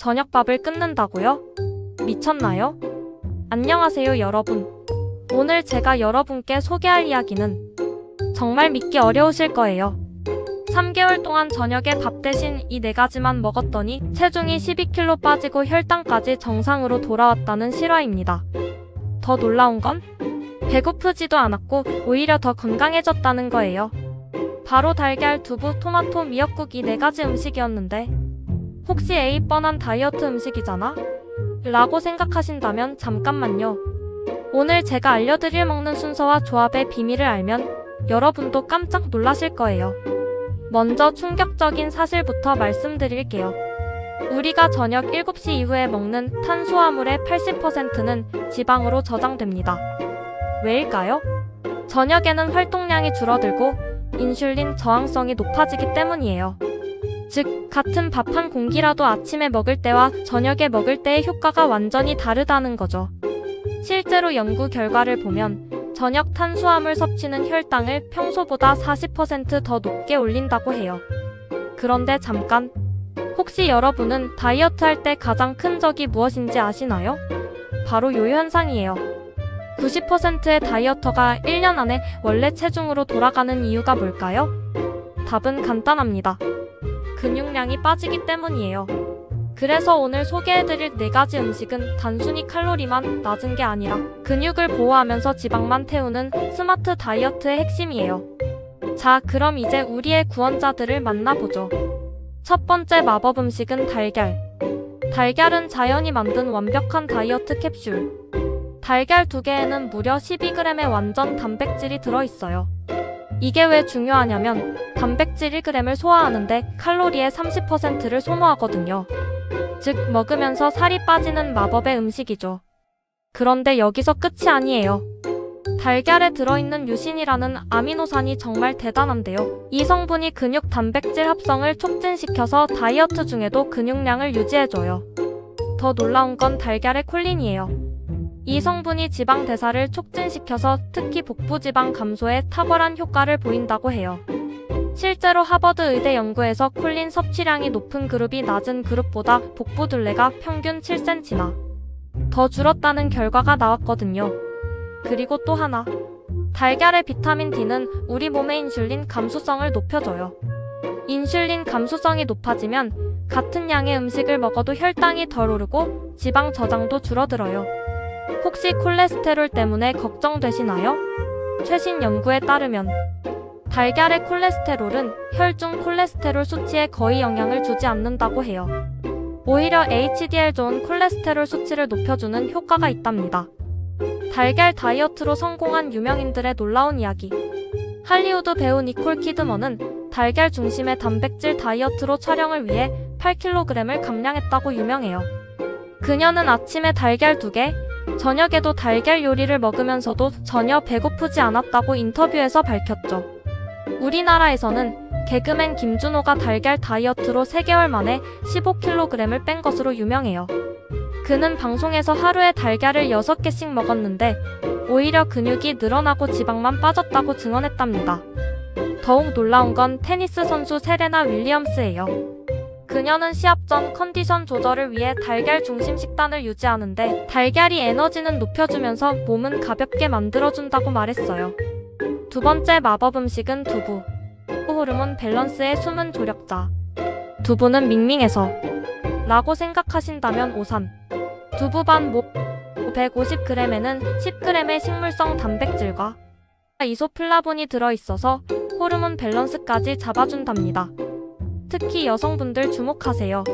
저녁밥을 끊는다고요? 미쳤나요? 안녕하세요 여러분. 오늘 제가 여러분께 소개할 이야기는 정말 믿기 어려우실 거예요. 3개월 동안 저녁에 밥 대신 이 4가지만 먹었더니 체중이 12kg 빠지고 혈당까지 정상으로 돌아왔다는 실화입니다. 더 놀라운 건 배고프지도 않았고 오히려 더 건강해졌다는 거예요. 바로 달걀, 두부, 토마토, 미역국 이 4가지 음식이었는데 혹시 에이 뻔한 다이어트 음식이잖아? 라고 생각하신다면 잠깐만요. 오늘 제가 알려드릴 먹는 순서와 조합의 비밀을 알면 여러분도 깜짝 놀라실 거예요. 먼저 충격적인 사실부터 말씀드릴게요. 우리가 저녁 7시 이후에 먹는 탄수화물의 80%는 지방으로 저장됩니다. 왜일까요? 저녁에는 활동량이 줄어들고 인슐린 저항성이 높아지기 때문이에요. 즉, 같은 밥 한 공기라도 아침에 먹을 때와 저녁에 먹을 때의 효과가 완전히 다르다는 거죠. 실제로 연구 결과를 보면 저녁 탄수화물 섭취는 혈당을 평소보다 40% 더 높게 올린다고 해요. 그런데 잠깐, 혹시 여러분은 다이어트 할 때 가장 큰 적이 무엇인지 아시나요? 바로 요 현상이에요. 90%의 다이어터가 1년 안에 원래 체중으로 돌아가는 이유가 뭘까요? 답은 간단합니다. 근육량이 빠지기 때문이에요. 그래서 오늘 소개해드릴 4가지 음식은 단순히 칼로리만 낮은 게 아니라 근육을 보호하면서 지방만 태우는 스마트 다이어트의 핵심이에요. 자, 그럼 이제 우리의 구원자들을 만나보죠. 첫 번째 마법 음식은 달걀. 달걀은 자연이 만든 완벽한 다이어트 캡슐. 달걀 2개에는 무려 12g의 완전 단백질이 들어있어요. 이게 왜 중요하냐면 단백질 1g을 소화하는데 칼로리의 30%를 소모하거든요. 즉, 먹으면서 살이 빠지는 마법의 음식이죠. 그런데 여기서 끝이 아니에요. 달걀에 들어있는 류신이라는 아미노산이 정말 대단한데요. 이 성분이 근육 단백질 합성을 촉진시켜서 다이어트 중에도 근육량을 유지해줘요. 더 놀라운 건 달걀의 콜린이에요. 이 성분이 지방 대사를 촉진시켜서 특히 복부 지방 감소에 탁월한 효과를 보인다고 해요. 실제로 하버드 의대 연구에서 콜린 섭취량이 높은 그룹이 낮은 그룹보다 복부 둘레가 평균 7cm나 더 줄었다는 결과가 나왔거든요. 그리고 또 하나, 달걀의 비타민 D는 우리 몸의 인슐린 감수성을 높여줘요. 인슐린 감수성이 높아지면 같은 양의 음식을 먹어도 혈당이 덜 오르고 지방 저장도 줄어들어요. 혹시 콜레스테롤 때문에 걱정되시나요? 최신 연구에 따르면 달걀의 콜레스테롤은 혈중 콜레스테롤 수치에 거의 영향을 주지 않는다고 해요. 오히려 HDL 좋은 콜레스테롤 수치를 높여주는 효과가 있답니다. 달걀 다이어트로 성공한 유명인들의 놀라운 이야기. 할리우드 배우 니콜 키드먼은 달걀 중심의 단백질 다이어트로 촬영을 위해 8kg을 감량했다고 유명해요. 그녀는 아침에 달걀 2개, 저녁에도 달걀 요리를 먹으면서도 전혀 배고프지 않았다고 인터뷰에서 밝혔죠. 우리나라에서는 개그맨 김준호가 달걀 다이어트로 3개월 만에 15kg을 뺀 것으로 유명해요. 그는 방송에서 하루에 달걀을 6개씩 먹었는데 오히려 근육이 늘어나고 지방만 빠졌다고 증언했답니다. 더욱 놀라운 건 테니스 선수 세레나 윌리엄스예요. 그녀는 시합 전 컨디션 조절을 위해 달걀 중심 식단을 유지하는데 달걀이 에너지는 높여주면서 몸은 가볍게 만들어준다고 말했어요. 두 번째 마법 음식은 두부. 호르몬 밸런스의 숨은 조력자. 두부는 밍밍해서 라고 생각하신다면 오산. 두부 반 목 150g에는 10g의 식물성 단백질과 이소플라본이 들어있어서 호르몬 밸런스까지 잡아준답니다. 특히 여성분들 주목하세요.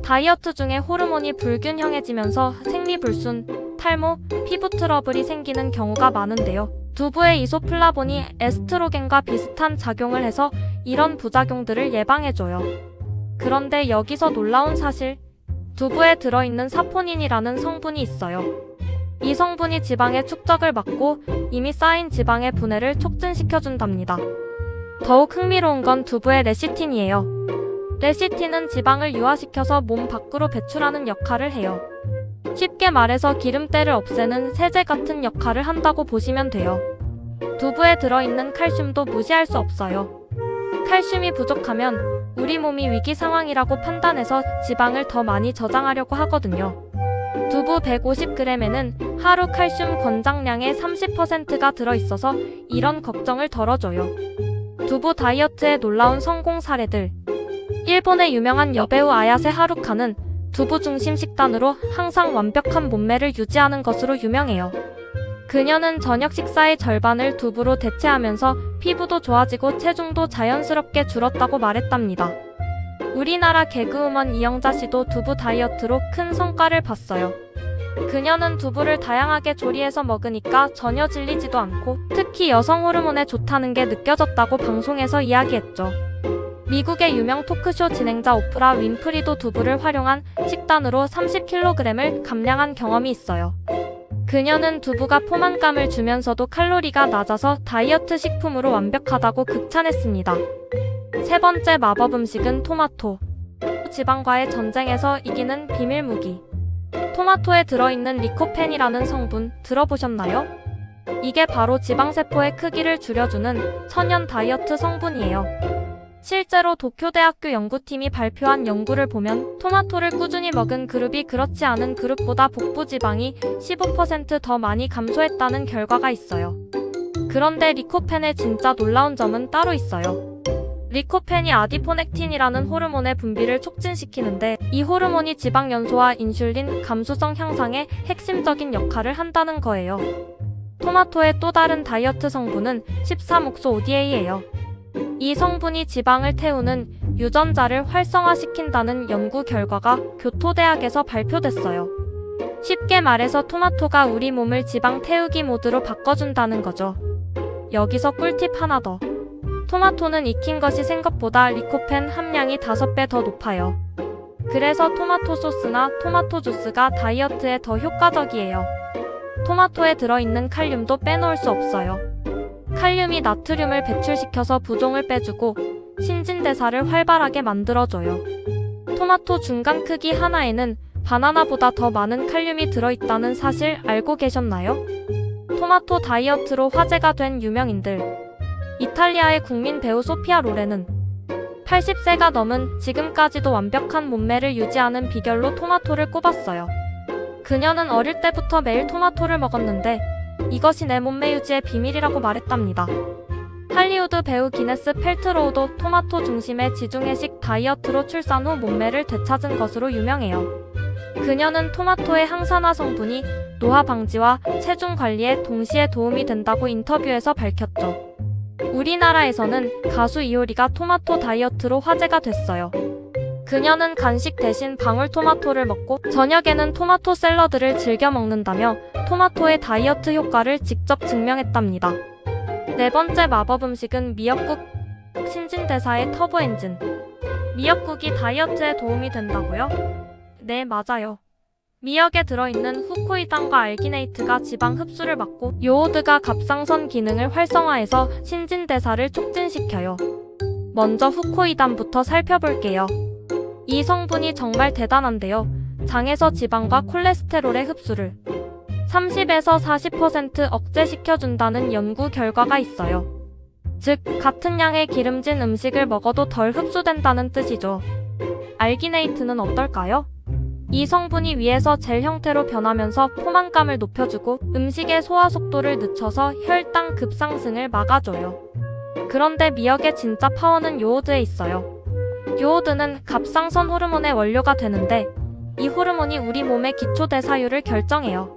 다이어트 중에 호르몬이 불균형해지면서 생리불순, 탈모, 피부 트러블이 생기는 경우가 많은데요. 두부의 이소플라본이 에스트로겐과 비슷한 작용을 해서 이런 부작용들을 예방해줘요. 그런데 여기서 놀라운 사실, 두부에 들어있는 사포닌이라는 성분이 있어요. 이 성분이 지방의 축적을 막고 이미 쌓인 지방의 분해를 촉진시켜준답니다. 더욱 흥미로운 건 두부의 레시틴이에요. 레시틴은 지방을 유화시켜서 몸 밖으로 배출하는 역할을 해요. 쉽게 말해서 기름때를 없애는 세제 같은 역할을 한다고 보시면 돼요. 두부에 들어있는 칼슘도 무시할 수 없어요. 칼슘이 부족하면 우리 몸이 위기 상황이라고 판단해서 지방을 더 많이 저장하려고 하거든요. 두부 150g에는 하루 칼슘 권장량의 30%가 들어있어서 이런 걱정을 덜어줘요. 두부 다이어트의 놀라운 성공 사례들. 일본의 유명한 여배우 아야세 하루카는 두부 중심 식단으로 항상 완벽한 몸매를 유지하는 것으로 유명해요. 그녀는 저녁 식사의 절반을 두부로 대체하면서 피부도 좋아지고 체중도 자연스럽게 줄었다고 말했답니다. 우리나라 개그우먼 이영자 씨도 두부 다이어트로 큰 성과를 봤어요. 그녀는 두부를 다양하게 조리해서 먹으니까 전혀 질리지도 않고 특히 여성 호르몬에 좋다는 게 느껴졌다고 방송에서 이야기했죠. 미국의 유명 토크쇼 진행자 오프라 윈프리도 두부를 활용한 식단으로 30kg을 감량한 경험이 있어요. 그녀는 두부가 포만감을 주면서도 칼로리가 낮아서 다이어트 식품으로 완벽하다고 극찬했습니다. 세 번째 마법 음식은 토마토. 지방과의 전쟁에서 이기는 비밀 무기. 토마토에 들어있는 리코펜이라는 성분 들어보셨나요? 이게 바로 지방세포의 크기를 줄여주는 천연 다이어트 성분이에요. 실제로 도쿄대학교 연구팀이 발표한 연구를 보면 토마토를 꾸준히 먹은 그룹이 그렇지 않은 그룹보다 복부 지방이 15% 더 많이 감소했다는 결과가 있어요. 그런데 리코펜의 진짜 놀라운 점은 따로 있어요. 리코펜이 아디포넥틴이라는 호르몬의 분비를 촉진시키는데 이 호르몬이 지방 연소와 인슐린 감수성 향상에 핵심적인 역할을 한다는 거예요. 토마토의 또 다른 다이어트 성분은 13옥소 ODA예요. 이 성분이 지방을 태우는 유전자를 활성화시킨다는 연구 결과가 교토대학에서 발표됐어요. 쉽게 말해서 토마토가 우리 몸을 지방 태우기 모드로 바꿔준다는 거죠. 여기서 꿀팁 하나 더. 토마토는 익힌 것이 생각보다 리코펜 함량이 5배 더 높아요. 그래서 토마토 소스나 토마토 주스가 다이어트에 더 효과적이에요. 토마토에 들어있는 칼륨도 빼놓을 수 없어요. 칼륨이 나트륨을 배출시켜서 부종을 빼주고 신진대사를 활발하게 만들어줘요. 토마토 중간 크기 하나에는 바나나보다 더 많은 칼륨이 들어있다는 사실 알고 계셨나요? 토마토 다이어트로 화제가 된 유명인들. 이탈리아의 국민 배우 소피아 로렌은 80세가 넘은 지금까지도 완벽한 몸매를 유지하는 비결로 토마토를 꼽았어요. 그녀는 어릴 때부터 매일 토마토를 먹었는데 이것이 내 몸매 유지의 비밀이라고 말했답니다. 할리우드 배우 기네스 펠트로우도 토마토 중심의 지중해식 다이어트로 출산 후 몸매를 되찾은 것으로 유명해요. 그녀는 토마토의 항산화 성분이 노화 방지와 체중 관리에 동시에 도움이 된다고 인터뷰에서 밝혔죠. 우리나라에서는 가수 이효리가 토마토 다이어트로 화제가 됐어요. 그녀는 간식 대신 방울토마토를 먹고 저녁에는 토마토 샐러드를 즐겨 먹는다며 토마토의 다이어트 효과를 직접 증명했답니다. 네 번째 마법 음식은 미역국. 신진대사의 터보 엔진. 미역국이 다이어트에 도움이 된다고요? 네, 맞아요. 미역에 들어있는 후코이단과 알기네이트가 지방 흡수를 막고 요오드가 갑상선 기능을 활성화해서 신진대사를 촉진시켜요. 먼저 후코이단부터 살펴볼게요. 이 성분이 정말 대단한데요. 장에서 지방과 콜레스테롤의 흡수를 30에서 40% 억제시켜준다는 연구 결과가 있어요. 즉, 같은 양의 기름진 음식을 먹어도 덜 흡수된다는 뜻이죠. 알기네이트는 어떨까요? 이 성분이 위에서 젤 형태로 변하면서 포만감을 높여주고 음식의 소화 속도를 늦춰서 혈당 급상승을 막아줘요. 그런데 미역의 진짜 파워는 요오드에 있어요. 요오드는 갑상선 호르몬의 원료가 되는데 이 호르몬이 우리 몸의 기초대사율을 결정해요.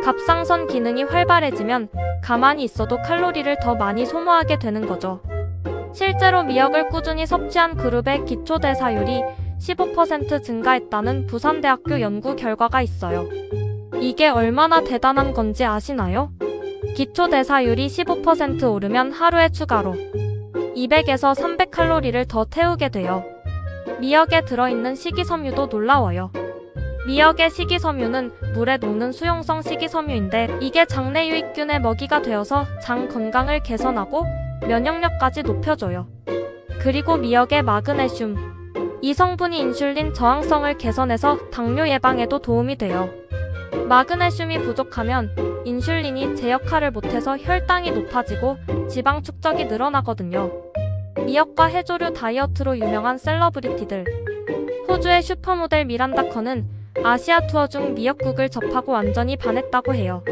갑상선 기능이 활발해지면 가만히 있어도 칼로리를 더 많이 소모하게 되는 거죠. 실제로 미역을 꾸준히 섭취한 그룹의 기초대사율이 15% 증가했다는 부산대학교 연구 결과가 있어요. 이게 얼마나 대단한 건지 아시나요? 기초대사율이 15% 오르면 하루에 추가로 200에서 300칼로리를 더 태우게 돼요. 미역에 들어있는 식이섬유도 놀라워요. 미역의 식이섬유는 물에 녹는 수용성 식이섬유인데 이게 장내 유익균의 먹이가 되어서 장 건강을 개선하고 면역력까지 높여줘요. 그리고 미역의 마그네슘. 이 성분이 인슐린 저항성을 개선해서 당뇨 예방에도 도움이 돼요. 마그네슘이 부족하면 인슐린이 제 역할을 못해서 혈당이 높아지고 지방 축적이 늘어나거든요. 미역과 해조류 다이어트로 유명한 셀러브리티들. 호주의 슈퍼모델 미란다 커는 아시아 투어 중 미역국을 접하고 완전히 반했다고 해요.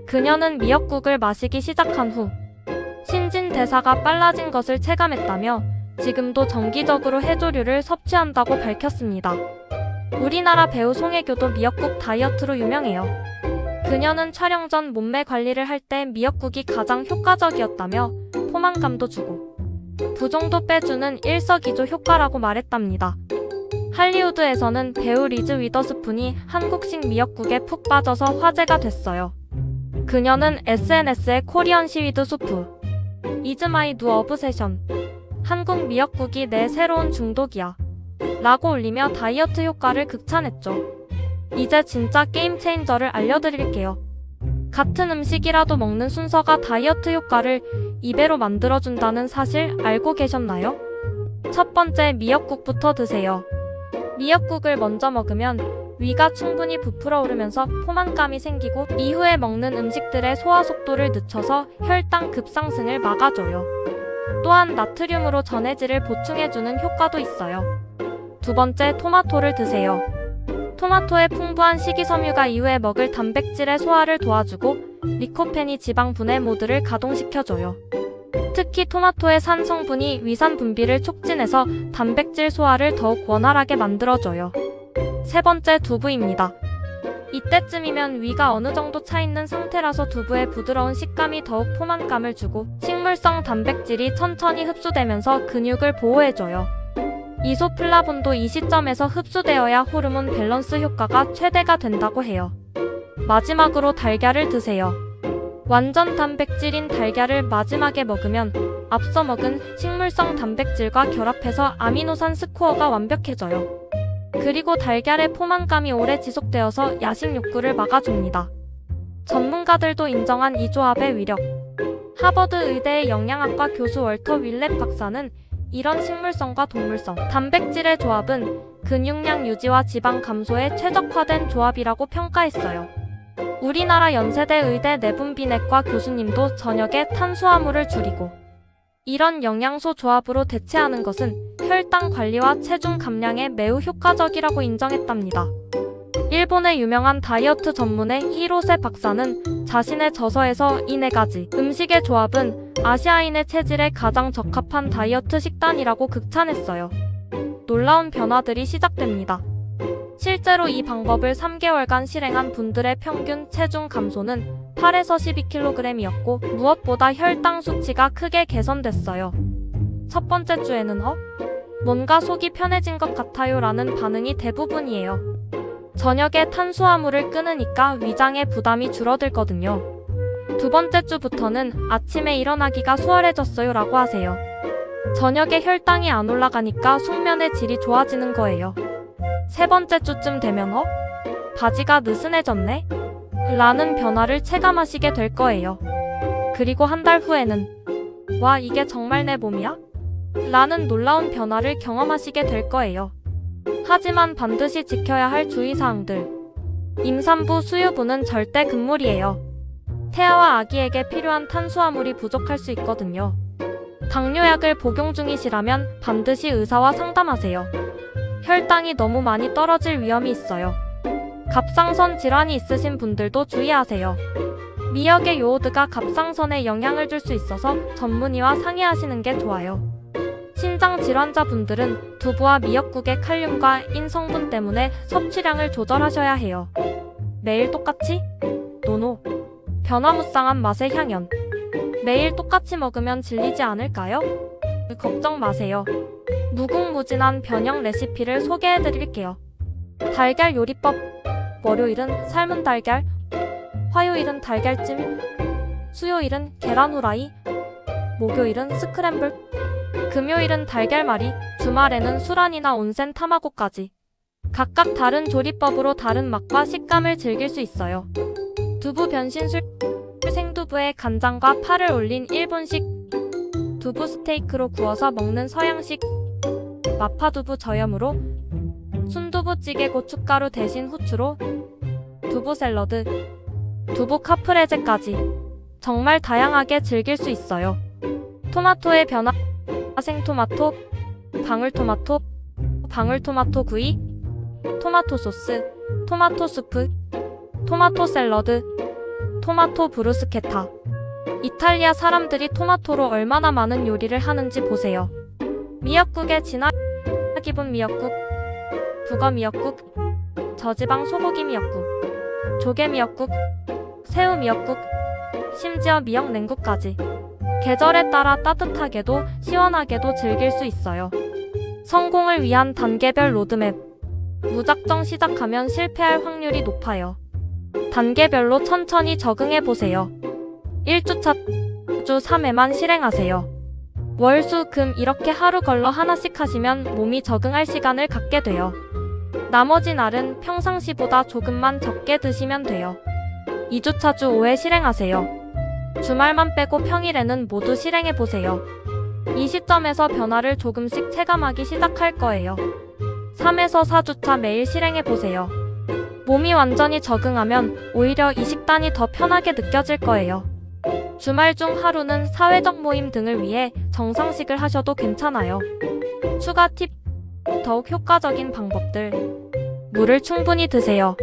그녀는 미역국을 마시기 시작한 후 신진대사가 빨라진 것을 체감했다며 지금도 정기적으로 해조류를 섭취한다고 밝혔습니다. 우리나라 배우 송혜교도 미역국 다이어트로 유명해요. 그녀는 촬영 전 몸매 관리를 할 때 미역국이 가장 효과적이었다며 포만감도 주고 부종도 빼주는 일석이조 효과라고 말했답니다. 할리우드에서는 배우 리즈 위더스푼이 한국식 미역국에 푹 빠져서 화제가 됐어요. 그녀는 SNS에 코리안 시위드 수프 Is my new obsession, 한국 미역국이 내 새로운 중독이야 라고 올리며 다이어트 효과를 극찬했죠. 이제 진짜 게임 체인저를 알려드릴게요. 같은 음식이라도 먹는 순서가 다이어트 효과를 2배로 만들어준다는 사실 알고 계셨나요? 첫 번째, 미역국부터 드세요. 미역국을 먼저 먹으면 위가 충분히 부풀어 오르면서 포만감이 생기고 이후에 먹는 음식들의 소화 속도를 늦춰서 혈당 급상승을 막아줘요. 또한 나트륨으로 전해질을 보충해주는 효과도 있어요. 두 번째, 토마토를 드세요. 토마토의 풍부한 식이섬유가 이후에 먹을 단백질의 소화를 도와주고 리코펜이 지방 분해 모드를 가동시켜줘요. 특히 토마토의 산 성분이 위산 분비를 촉진해서 단백질 소화를 더욱 원활하게 만들어줘요. 세 번째, 두부입니다. 이때쯤이면 위가 어느 정도 차 있는 상태라서 두부의 부드러운 식감이 더욱 포만감을 주고 식물성 단백질이 천천히 흡수되면서 근육을 보호해줘요. 이소플라본도 이 시점에서 흡수되어야 호르몬 밸런스 효과가 최대가 된다고 해요. 마지막으로 달걀을 드세요. 완전 단백질인 달걀을 마지막에 먹으면 앞서 먹은 식물성 단백질과 결합해서 아미노산 스코어가 완벽해져요. 그리고 달걀의 포만감이 오래 지속되어서 야식 욕구를 막아줍니다. 전문가들도 인정한 이 조합의 위력. 하버드 의대의 영양학과 교수 월터 윌렛 박사는 이런 식물성과 동물성, 단백질의 조합은 근육량 유지와 지방 감소에 최적화된 조합이라고 평가했어요. 우리나라 연세대 의대 내분비내과 교수님도 저녁에 탄수화물을 줄이고 이런 영양소 조합으로 대체하는 것은 혈당 관리와 체중 감량에 매우 효과적이라고 인정했답니다. 일본의 유명한 다이어트 전문의 히로세 박사는 자신의 저서에서 이 4가지 음식의 조합은 아시아인의 체질에 가장 적합한 다이어트 식단이라고 극찬했어요. 놀라운 변화들이 시작됩니다. 실제로 이 방법을 3개월간 실행한 분들의 평균 체중 감소는 8에서 12kg이었고 무엇보다 혈당 수치가 크게 개선됐어요. 첫 번째 주에는 뭔가 속이 편해진 것 같아요 라는 반응이 대부분이에요. 저녁에 탄수화물을 끊으니까 위장의 부담이 줄어들거든요. 두 번째 주부터는 아침에 일어나기가 수월해졌어요 라고 하세요. 저녁에 혈당이 안 올라가니까 숙면의 질이 좋아지는 거예요. 세 번째 주쯤 되면 바지가 느슨해졌네? 라는 변화를 체감하시게 될 거예요. 그리고 한 달 후에는 와, 이게 정말 내 몸이야? 라는 놀라운 변화를 경험하시게 될 거예요. 하지만 반드시 지켜야 할 주의사항들. 임산부, 수유부는 절대 금물이에요. 태아와 아기에게 필요한 탄수화물이 부족할 수 있거든요. 당뇨약을 복용 중이시라면 반드시 의사와 상담하세요. 혈당이 너무 많이 떨어질 위험이 있어요. 갑상선 질환이 있으신 분들도 주의하세요. 미역의 요오드가 갑상선에 영향을 줄 수 있어서 전문의와 상의하시는 게 좋아요. 신장 질환자분들은 두부와 미역국의 칼륨과 인 성분 때문에 섭취량을 조절하셔야 해요. 매일 똑같이? 노노. 변화무쌍한 맛의 향연. 매일 똑같이 먹으면 질리지 않을까요? 걱정 마세요. 무궁무진한 변형 레시피를 소개해드릴게요. 달걀 요리법. 월요일은 삶은 달걀, 화요일은 달걀찜, 수요일은 계란 후라이, 목요일은 스크램블, 금요일은 달걀말이, 주말에는 수란이나 온센 타마고까지. 각각 다른 조리법으로 다른 맛과 식감을 즐길 수 있어요. 두부 변신술. 생두부에 간장과 파를 올린 일본식 두부 스테이크로 구워서 먹는 서양식 마파두부 저염으로, 순두부찌개 고춧가루 대신 후추로, 두부 샐러드, 두부 카프레제까지 정말 다양하게 즐길 수 있어요. 토마토의 변화. 생토마토, 방울토마토, 방울토마토 구이, 토마토 소스, 토마토 수프, 토마토 샐러드, 토마토 브루스케타. 이탈리아 사람들이 토마토로 얼마나 많은 요리를 하는지 보세요. 미역국에 진한 기분 미역국, 북어 미역국, 저지방 소고기 미역국, 조개 미역국, 새우 미역국, 심지어 미역 냉국까지. 계절에 따라 따뜻하게도 시원하게도 즐길 수 있어요. 성공을 위한 단계별 로드맵. 무작정 시작하면 실패할 확률이 높아요. 단계별로 천천히 적응해보세요. 1주차 주 3회만 실행하세요. 월, 수, 금 이렇게 하루 걸러 하나씩 하시면 몸이 적응할 시간을 갖게 돼요. 나머지 날은 평상시보다 조금만 적게 드시면 돼요. 2주차 주 5회 실행하세요. 주말만 빼고 평일에는 모두 실행해보세요. 이 시점에서 변화를 조금씩 체감하기 시작할 거예요. 3에서 4주차 매일 실행해보세요. 몸이 완전히 적응하면 오히려 이 식단이 더 편하게 느껴질 거예요. 주말 중 하루는 사회적 모임 등을 위해 정상식을 하셔도 괜찮아요. 추가 팁, 더욱 효과적인 방법들. 물을 충분히 드세요.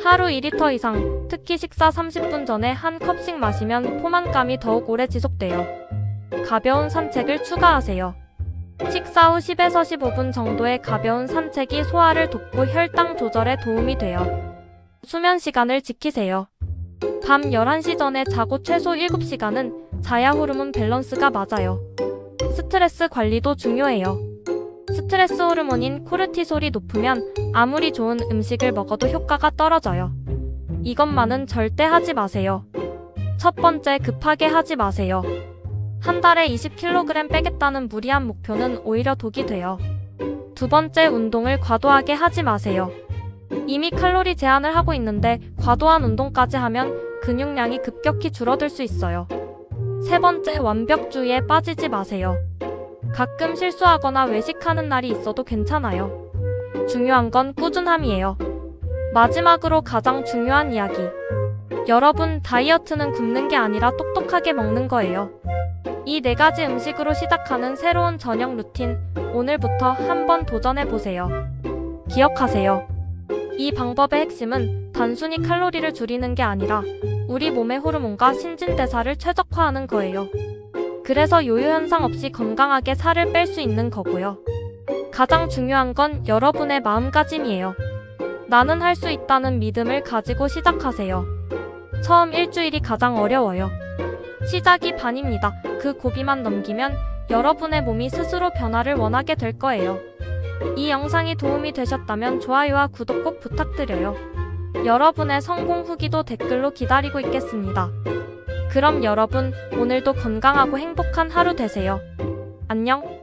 하루 2리터 이상, 특히 식사 30분 전에 한 컵씩 마시면 포만감이 더욱 오래 지속돼요. 가벼운 산책을 추가하세요. 식사 후 10에서 15분 정도의 가벼운 산책이 소화를 돕고 혈당 조절에 도움이 돼요. 수면 시간을 지키세요. 밤 11시 전에 자고 최소 7시간은 자야 호르몬 밸런스가 맞아요. 스트레스 관리도 중요해요. 스트레스 호르몬인 코르티솔이 높으면 아무리 좋은 음식을 먹어도 효과가 떨어져요. 이것만은 절대 하지 마세요. 첫 번째, 급하게 하지 마세요. 한 달에 20kg 빼겠다는 무리한 목표는 오히려 독이 돼요. 두 번째, 운동을 과도하게 하지 마세요. 이미 칼로리 제한을 하고 있는데 과도한 운동까지 하면 근육량이 급격히 줄어들 수 있어요. 세 번째, 완벽주의에 빠지지 마세요. 가끔 실수하거나 외식하는 날이 있어도 괜찮아요. 중요한 건 꾸준함이에요. 마지막으로 가장 중요한 이야기. 여러분, 다이어트는 굶는 게 아니라 똑똑하게 먹는 거예요. 이 4가지 음식으로 시작하는 새로운 저녁 루틴, 오늘부터 한번 도전해보세요. 기억하세요. 이 방법의 핵심은 단순히 칼로리를 줄이는 게 아니라 우리 몸의 호르몬과 신진대사를 최적화하는 거예요. 그래서 요요 현상 없이 건강하게 살을 뺄 수 있는 거고요. 가장 중요한 건 여러분의 마음가짐이에요. 나는 할 수 있다는 믿음을 가지고 시작하세요. 처음 일주일이 가장 어려워요. 시작이 반입니다. 그 고비만 넘기면 여러분의 몸이 스스로 변화를 원하게 될 거예요. 이 영상이 도움이 되셨다면 좋아요와 구독 꼭 부탁드려요. 여러분의 성공 후기도 댓글로 기다리고 있겠습니다. 그럼 여러분, 오늘도 건강하고 행복한 하루 되세요. 안녕.